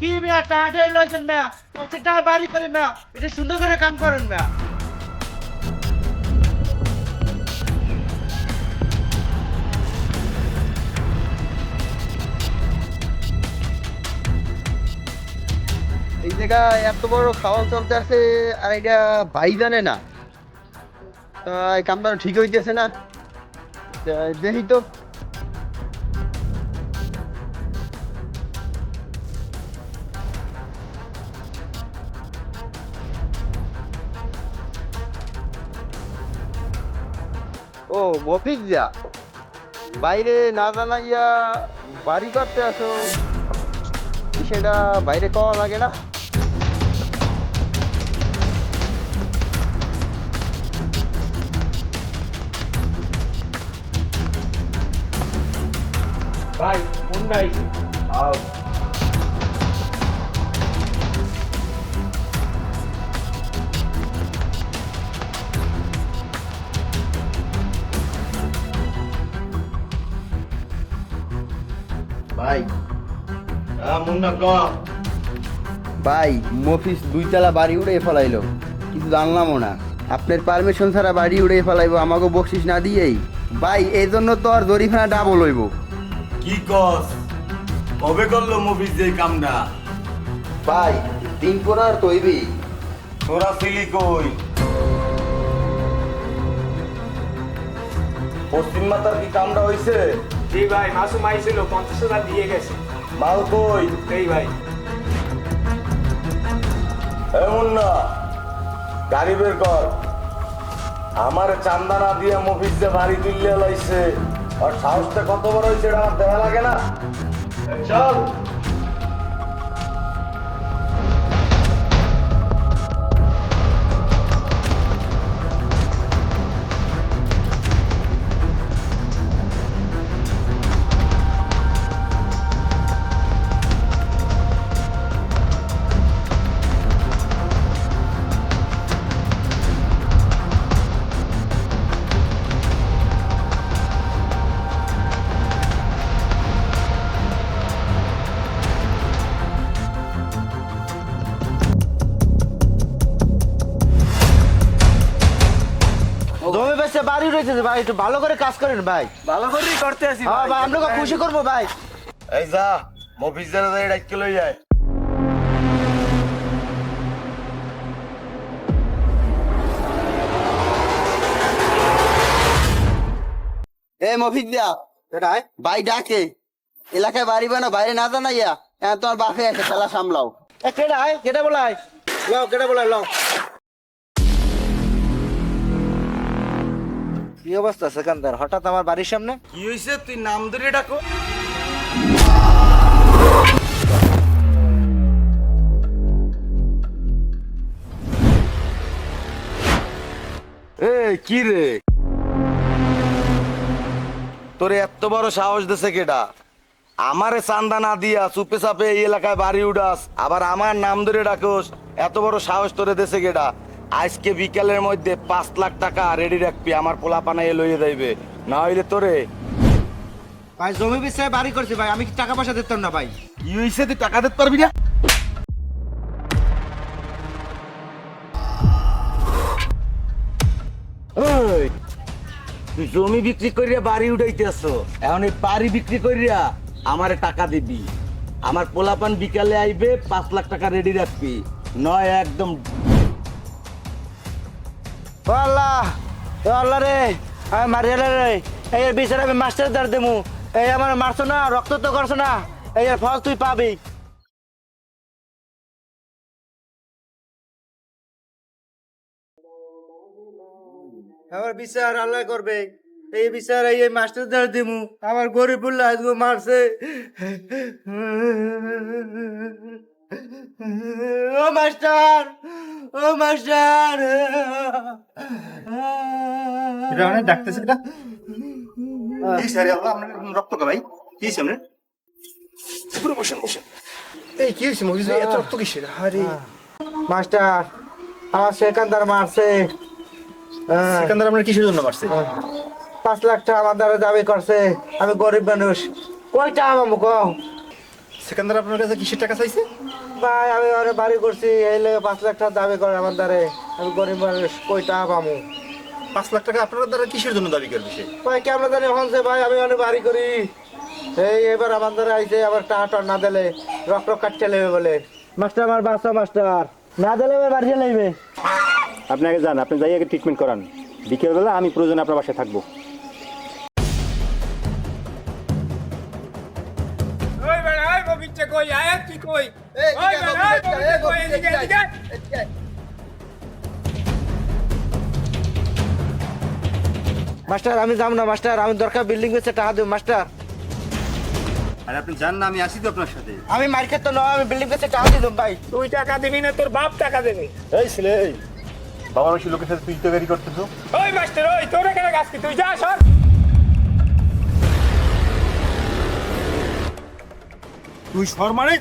কি মিয়া টাকা লইছেন মিয়া, প্রত্যেকটা বাড়ি করে মিয়া, এটা সুন্দর করে কাম করেন মিয়া। এই জায়গায় এত বড় খাওয়া চলতে আছে আর এটা ভাই জানে না, তা এই কামটা ঠিক হইতেছে না। তা দেখি তো। ও মফিজ যা, বাইরে না জানাইয়া বাড়ি করতে আসো, সেটা বাইরে কওয়া লাগে না? ভাই কোন ভাই? ভাই মুন্না ক ভাই মফিস 2 তলা বাড়ি উড়ে ফেলাইলো, কিছু জানলামও না। আপনার পারমিশন ছাড়া বাড়ি উড়ে ফেলাইবো, আমাকে বকশিস না দিয়েই? ভাই এই জন্য তো আর জরিফানা ডাবল হইব। কি কস? কবে করলো মফিজ এই কামটা? ভাই 3 তৈবি। তোরা ছিলি কই? পশ্চিম মাতার কি কামটা হইছে? জি ভাই, মাসুম আইছিল, 50,000 দিয়ে গেছে। মাল কই? এই ভাই, এমন না, গাড়ি বের কর। আমার চান্দা না দিয়ে মফিজ যে বাড়ি তুললে লাইছে, আর সাহসটা কত বড় হয়েছে এটা আমার দেখা লাগে না? চল। জমি বেচে বাড়ি রয়েছে ভাই, একটু ভালো করে কাজ করেন ভাই। ভালো করেই করতে আছি হ্যাঁ ভাই, আপনাকে খুশি করবো ভাই। এই যা, মফিজ যারা ডাইকে লই যায়। এ মফিজ দিয়া, ভাই ডাকে, এলাকায় বাড়ি বানা বাইরে না জানাইয়া তোমার বাপে আছে, খেলা সামলাও। কেটা বলাই লও, কেটা বলাই লও। কি অবস্থা সেখানদার, হঠাৎ আমার বাড়ির সামনে? কি হইছে? তুই নাম ধরে ডাকো। এই কি রে, তোরে এত বড় সাহস দিছে কেডা? আমারে চান্দা না দিয়া চুপে চাপে এই এলাকায় বাড়ি উড়াস, আবার আমার নাম ধরে ডাকোস? এত বড় সাহস তোরে দেশে কেডা? আজকে বিকালের মধ্যে 5 লাখ টাকা রেডি রাখবি, আমার পোলা পানায় লইয়ে যাইবে, না হইলে তোরে। ভাই জমি বেচে বাড়ি করছি ভাই, আমি কি টাকা পয়সা দিতাম না ভাই। কি হইছে? তুই টাকা দিতে পারবি না? ওই, তুই জমি বিক্রি করিয়া বাড়ি উঠাইতেছ, এখন এই বাড়ি বিক্রি করিয়া আমারে টাকা দিবি। আমার পোলাপান বিকালে আইবে, 5 লাখ টাকা রেডি রাখবি, নয় একদম। ও আল্লাহ, ও আল্লাহ রে, আমি মারিয়া রে, এই বিচারে আমি মাস্টার দার দেমু, এই আমার মারছো না, রক্ত তো করছো না, এই ফল তুই পাবি। আমার বিচার আল্লাহ করবে, এই বিচার এই মাস্টার দার দেমু, আমার গরিব বললে আজকে মারছে। ও মাস্টার, ও মাস্টার। এটা অনেক ডাকতেছে এটা এই স্যার আল্লাহ আপনার রক্ত কা ভাই কি হইছে আপনার পুরো বসেন বসেন এই কি হইছে মফিজ ভাই এত রক্ত কিসের আরে মাস্টার আমার সেখানদার মারছে সিকান্দার আপনার কিসের জন্য মারছে 5 লাখ টাকা আমার দ্বারা দাবি করছে আমি গরিব মানুষ কই টাকা পাবো কও সিকান্দার আপনার কাছে কিসের টাকা চাইছে ভাই আমি অনেক বাড়ি করছি এই লেগে 5 লাখ টাকা দাবি করে আমার দ্বারে। আমি গরিব মানুষ কই টাকা পামু? 5 লাখ টাকা আপনার দ্বারা কিসের জন্য দাবি করবে সে? ভাই কেমন জানি হনছে ভাই, আমি অনেক বাড়ি করি। এবার আমার দ্বারা আইছে, আবার টাকা টাকা না দিলে রক রক কাটতে লেবে বলে। মাস্টার আমার বাচ্চা মাস্টার না দিলে এবার বাড়ি লাগবে। আপনি আগে যান, আপনি যাই আগে ট্রিটমেন্ট করান। বিকেলবেলা আমি প্রয়োজনে আপনার বাসায় থাকবো। ওই বেড়া ওই ববিচ্ছে কই আয় তুই কই ওই বেড়া ওই ববিচ্ছে কই এদিকে এদিকে মাস্টার আমি যাব না মাস্টার, আমি দরকার বিল্ডিং বেচে টাকা দেব মাস্টার। আর আপনি জান না, আমি আসি তো আপনার সাথে। আমি মার খেতে নয়, আমি বিল্ডিং বেচে টাকা দিয়ে দেব ভাই। তুই টাকা দিবি না তোর বাপ টাকা দেবে। এই ছেলে, এই বাবা মাসি লোকের সাথে তুই তৈরি করতেছো। ওই মাস্টার ওই তোর এখানে গাছ কি তুই যা সর। তুই সর মানে?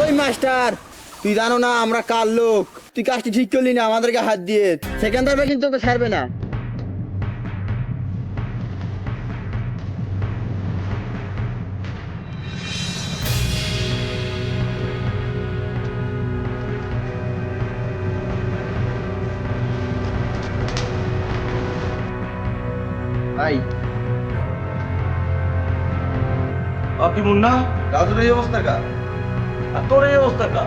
ওই মাস্টার, তুই জানো না আমরা কার লোক? তুই কাজটি ঠিক করলি না আমাদেরকে হাত দিয়ে। সেকেন্ডার কিন্তু তোকে ছাড়বে না। ভাই আপনি মুন্না কাজের এই অবস্থা কা? আর তোর এই অবস্থা কা?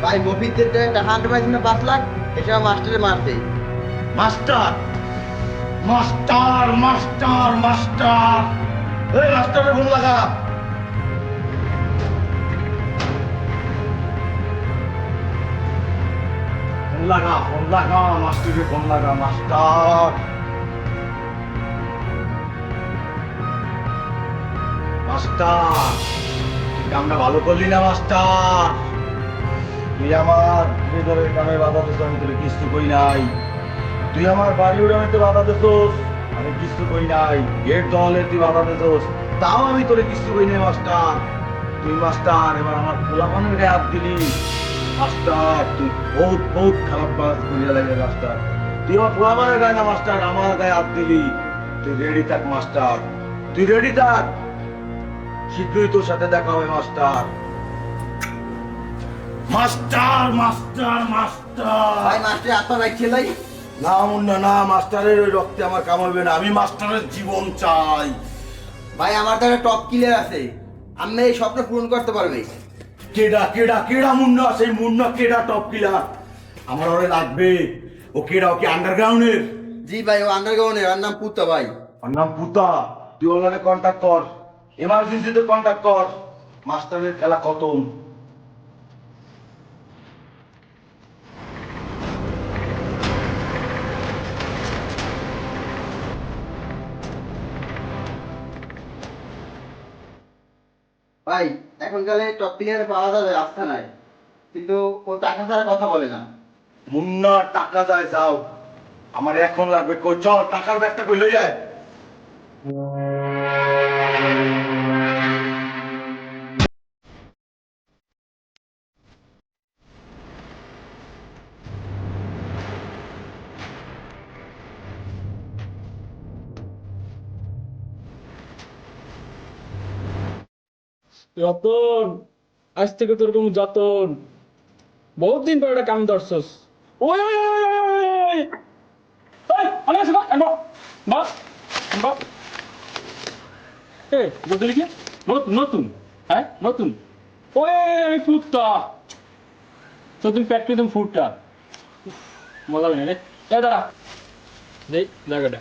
ভাই মফিজদের টাকা হান্ড পাইছি না 5 লাখ, এসব মাস্টারে মারছে। মাস্টার মাস্টার মাস্টার মাস্টার এই মাস্টারের ফোন লাগা। ফোন লাগা মাস্টারের ফোন লাগা। মাস্টার মাস্টার তুই কামটা ভালো করলি না মাস্টার। তুই আমার হৃদয়ের কামে বাধা দিস, আমি তোর কিছু কই নাই। তুই আমার বাড়ি উড়ানোতে বাধা দিছোস, আমি কিছু কই নাই। গেট দলে তুই বাধা দিছোস, তাও আমি তোরে কিছু কই নাই মাস্টার। তুই মাস্টার এবার আমার পোলাপানের গায়ে হাত দিলি মাস্টার। তুই বহুত বহুত খারাপ কাজ করিয়া লাগে মাস্টার। তুই আমার পোলাপানের গায়ে না মাস্টার, আমার গায়ে হাত দিলি। তুই রেডি থাক মাস্টার, তুই রেডি থাক। শীঘ্রই তোর সাথে দেখা হবে মাস্টার। মাস্টার মাস্টার মাস্টার ভাই মাস্টার আপনার রাখছে লাই। না মুন্না না, মাস্টারের ওই রক্তে আমার কামড়বে না। আমি মাস্টারের জীবন চাই। ভাই আমার দ্বারা টপ কিলার আছে, আমি এই স্বপ্ন পূরণ করতে পারবে। কেডা কেডা কেডা মুন্না? সেই মুন্না কেডা টপ কিলার? আমার ওরে লাগবে। ও কেডা? ও কি আন্ডারগ্রাউন্ডের? জি ভাই, ও আন্ডারগ্রাউন্ডের, ওর নাম পুত্তা ভাই। ওর নাম পুতা। তুই ওর সাথে কন্ট্যাক্ট কর, এমার্জেন্সিতে কন্ট্যাক্ট কর। মাস্টারের খেলা খতম। ভাই এখনকালে টপ প্লেয়ারে পাওয়া যাবে রাস্তা নাই, কিন্তু ও টাকা ছাড়া কথা বলে না। মুন্না টাকা যায় যাও, আমার এখন লাগবে। কই চল, টাকার ব্যাগটা কই লই যায়। যতন আজ থেকে তোর কোনো যতন বহুত দিন পর একটা কাম ধরছস। ওই ওই ওই ওই ওই ওই ওই অনেক আছে না বাস বাস এই বদলি কি নতুন নতুন হ্যাঁ নতুন ওই ওই ফুটটা তো তুমি প্যাকেট তুমি ফুটটা মজা লাগে রে। এ দাঁড়া দেই জায়গাটা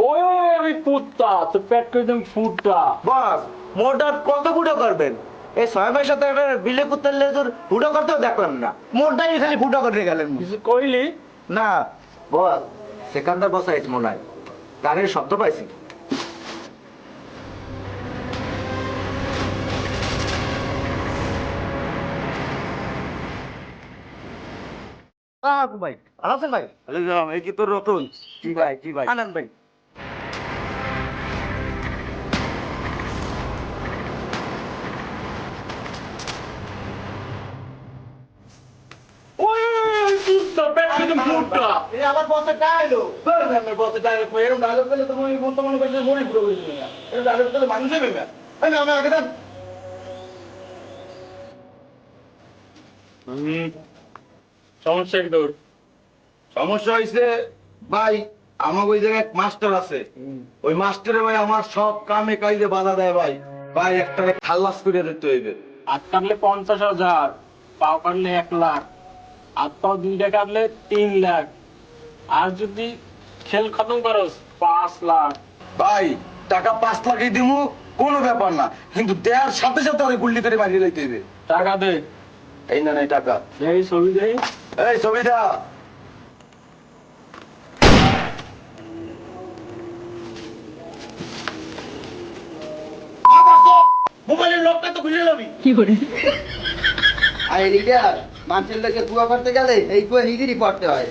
ওই ওই ওই কুত্তা তো পেট করে দেন ফুটটা। বস মোটা কত ফুটো করবেন? এই 6 মাসের সাথে একটা বিলে কুত্তার লেজুর ফুটো করতেও দেখলাম না, মোটাই খালি ফুটো করে গেলেন। কিছু কইলি? না বস, সেখানটা বসাইছি মনে হয়, গানের শব্দ পাইছি। ভাই ভালো আছেন ভাই? এই কি তোর রতন? জি ভাই, জি ভাই, আনন্দ ভাই। ওই কুত্তা পেট করে দেন ফুটটা। এই আমার বসে টাইলো, আমার বসে ডায়লগ কই, এরকম ডায়লগ করলে তো মনে মনে করছে মনে পুরো হইছে না। এরকম ডায়লগ করলে মানুষ হবে না। এই না আমি আগে দেন। সমস্যা কি তোর? সমস্যা হয়েছে ভাই, আমার ওই জায়গায় মাস্টার আছে, ওই মাস্টারে ভাই আমার সব কামে কাজে বাধা দেয় ভাই। ভাই একটা খাল্লাস করে দিতে হইবে। হাত কাটলে 50,000, পাও কাটলে 1 লাখ, হাত পাও 2টা কাটলে 3 লাখ, আর যদি খেল খতম করস 5 লাখ। ভাই টাকা 5 লাখই দিমু, কোনো ব্যাপার না, কিন্তু দেওয়ার সাথে সাথে ওই গুল্লি করে মারিয়ে লইতে হইবে। টাকা দে। এই না নাই টাকা, এই ছবি দে। এই ছবিটা মোবাইলের লকটা তো খুলে লবি। আর এদিকে মানুষের লোকে কুয়া করতে গেলে এই কুয়া নিজেরই পড়তে হয়।